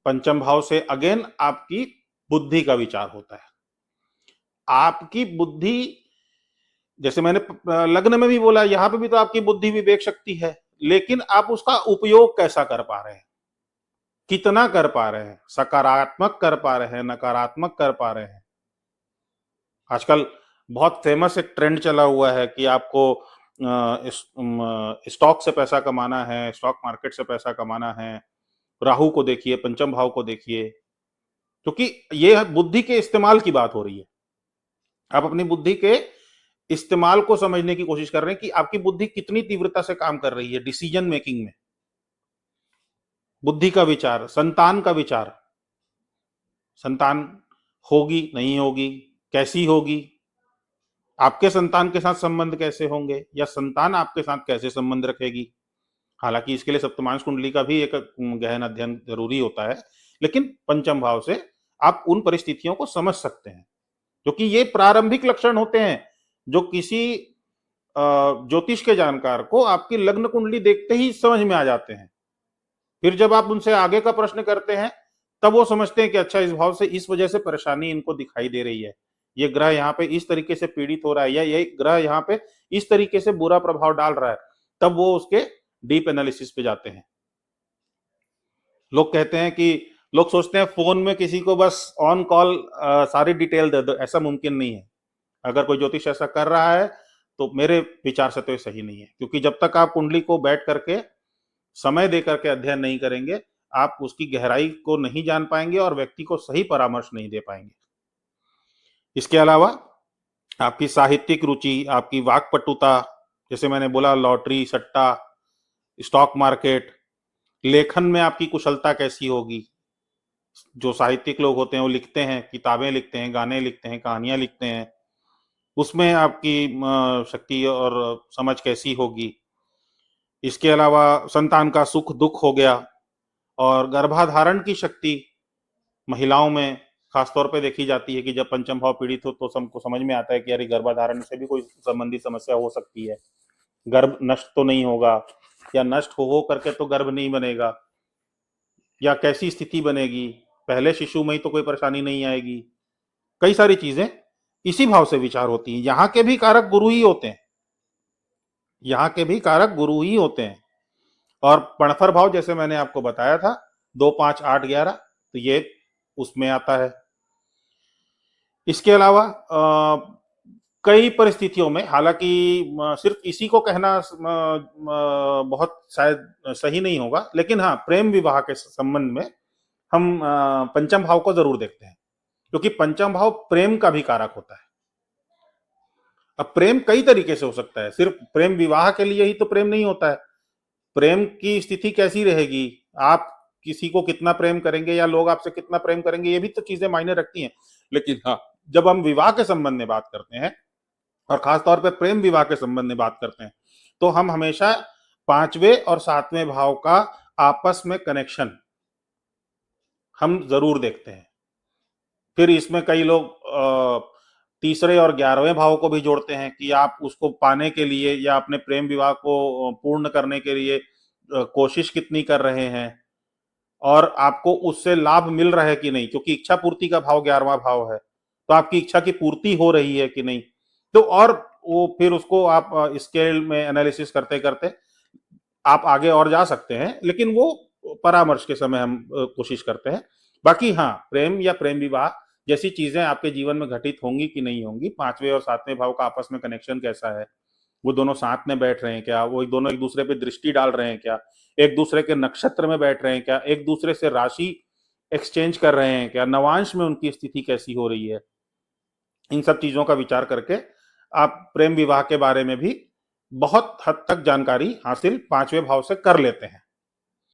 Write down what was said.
पंचम भाव से अगेन आपकी बुद्धि का विचार होता है। आपकी बुद्धि, जैसे मैंने लग्न में भी बोला, यहां पे भी तो आपकी बुद्धि विवेक शक्ति है, लेकिन आप उसका उपयोग कैसा कर पा रहे हैं, कितना कर पा रहे हैं, सकारात्मक कर पा रहे हैं, नकारात्मक कर पा रहे हैं। आजकल बहुत फेमस एक ट्रेंड चला हुआ है कि आपको स्टॉक से पैसा कमाना है, स्टॉक मार्केट से पैसा कमाना है। राहु को देखिए, पंचम भाव को देखिए, क्योंकि ये बुद्धि के इस्तेमाल की बात हो रही है। आप अपनी बुद्धि के इस्तेमाल को समझने की कोशिश कर रहे हैं कि आपकी बुद्धि कितनी तीव्रता से काम कर रही है डिसीजन मेकिंग में। बुद्धि का विचार, संतान का विचार, संतान होगी नहीं होगी, कैसी होगी, आपके संतान के साथ संबंध कैसे होंगे, या संतान आपके साथ कैसे संबंध रखेगी। हालांकि इसके लिए सप्तमांश कुंडली का भी एक गहन अध्ययन जरूरी होता है, लेकिन पंचम भाव से आप उन परिस्थितियों को समझ सकते हैं, क्योंकि ये प्रारंभिक लक्षण होते हैं जो किसी ज्योतिष के जानकार को आपकी लग्न कुंडली देखते ही समझ में आ जाते हैं। फिर जब आप उनसे आगे का प्रश्न करते हैं, तब वो समझते हैं कि अच्छा, इस भाव से इस वजह से परेशानी इनको दिखाई दे रही है, ये ग्रह यहाँ पे इस तरीके से पीड़ित हो रहा है, या ये ग्रह यहाँ पे इस तरीके से बुरा प्रभाव डाल रहा है। तब वो उसके डीप एनालिसिस पे जाते हैं। लोग कहते हैं कि लोग सोचते हैं फोन में किसी को बस ऑन कॉल सारी डिटेल दे दो, ऐसा मुमकिन नहीं है। अगर कोई ज्योतिष ऐसा कर रहा है तो मेरे विचार से तो ये सही नहीं है, क्योंकि जब तक आप कुंडली को बैठ करके समय दे करके अध्ययन नहीं करेंगे, आप उसकी गहराई को नहीं जान पाएंगे और व्यक्ति को सही परामर्श नहीं दे पाएंगे। इसके अलावा आपकी साहित्यिक रुचि, आपकी वाक्पटुता, जैसे मैंने बोला लॉटरी, सट्टा, स्टॉक मार्केट, लेखन में आपकी कुशलता कैसी होगी। जो साहित्यिक लोग होते हैं वो लिखते हैं, किताबें लिखते हैं, गाने लिखते हैं, कहानियां लिखते हैं, उसमें आपकी शक्ति और समझ कैसी होगी। इसके अलावा संतान का सुख दुख हो गया, और गर्भाधारण की शक्ति महिलाओं में खासतौर पे देखी जाती है कि जब पंचम भाव पीड़ित हो तो सबको समझ में आता है कि अरे, गर्भाधारण से भी कोई संबंधी समस्या हो सकती है, गर्भ नष्ट तो नहीं होगा, या नष्ट हो करके तो गर्भ नहीं बनेगा, या कैसी स्थिति बनेगी, पहले शिशु में ही तो कोई परेशानी नहीं आएगी। कई सारी चीजें इसी भाव से विचार होती हैं। यहाँ के भी कारक गुरु ही होते हैं, यहाँ के भी कारक गुरु ही होते हैं। और पणफर भाव जैसे मैंने आपको बताया था 2, 5, 8, 11, तो ये उसमें आता है। इसके अलावा कई परिस्थितियों में, हालांकि सिर्फ इसी को कहना बहुत शायद सही नहीं होगा, लेकिन हाँ, प्रेम विवाह के संबंध में हम पंचम भाव को जरूर देखते हैं, क्योंकि पंचम भाव प्रेम का भी कारक होता है। अब प्रेम कई तरीके से हो सकता है, सिर्फ प्रेम विवाह के लिए ही तो प्रेम नहीं होता है। प्रेम की स्थिति कैसी रहेगी, आप किसी को कितना प्रेम करेंगे या लोग आपसे कितना प्रेम करेंगे, ये भी तो चीजें मायने रखती हैं। लेकिन हाँ, जब हम विवाह के संबंध में बात करते हैं, और खासतौर पर प्रेम विवाह के संबंध में बात करते हैं, तो हम हमेशा 5वें और 7वें भाव का आपस में कनेक्शन हम जरूर देखते हैं। फिर इसमें कई लोग तीसरे और 11वें भाव को भी जोड़ते हैं कि आप उसको पाने के लिए या अपने प्रेम विवाह को पूर्ण करने के लिए कोशिश कितनी कर रहे हैं, और आपको उससे लाभ मिल रहा है कि नहीं, क्योंकि इच्छा पूर्ति का भाव 11वां भाव है, तो आपकी इच्छा की पूर्ति हो रही है कि नहीं। तो और वो फिर उसको आप स्केल में एनालिसिस करते करते आप आगे और जा सकते हैं, लेकिन वो परामर्श के समय हम कोशिश करते हैं। बाकी हाँ, प्रेम या प्रेम विवाह जैसी चीजें आपके जीवन में घटित होंगी कि नहीं होंगी, 5वें और 7वें भाव का आपस में कनेक्शन कैसा है, वो दोनों साथ में बैठ रहे हैं क्या, वो दोनों एक दूसरे पे दृष्टि डाल रहे हैं क्या, एक दूसरे के नक्षत्र में बैठ रहे हैं क्या, एक दूसरे से राशि एक्सचेंज कर रहे हैं क्या, नवांश में उनकी स्थिति कैसी हो रही है। इन सब चीजों का विचार करके आप प्रेम विवाह के बारे में भी बहुत हद तक जानकारी हासिल 5वें भाव से कर लेते हैं।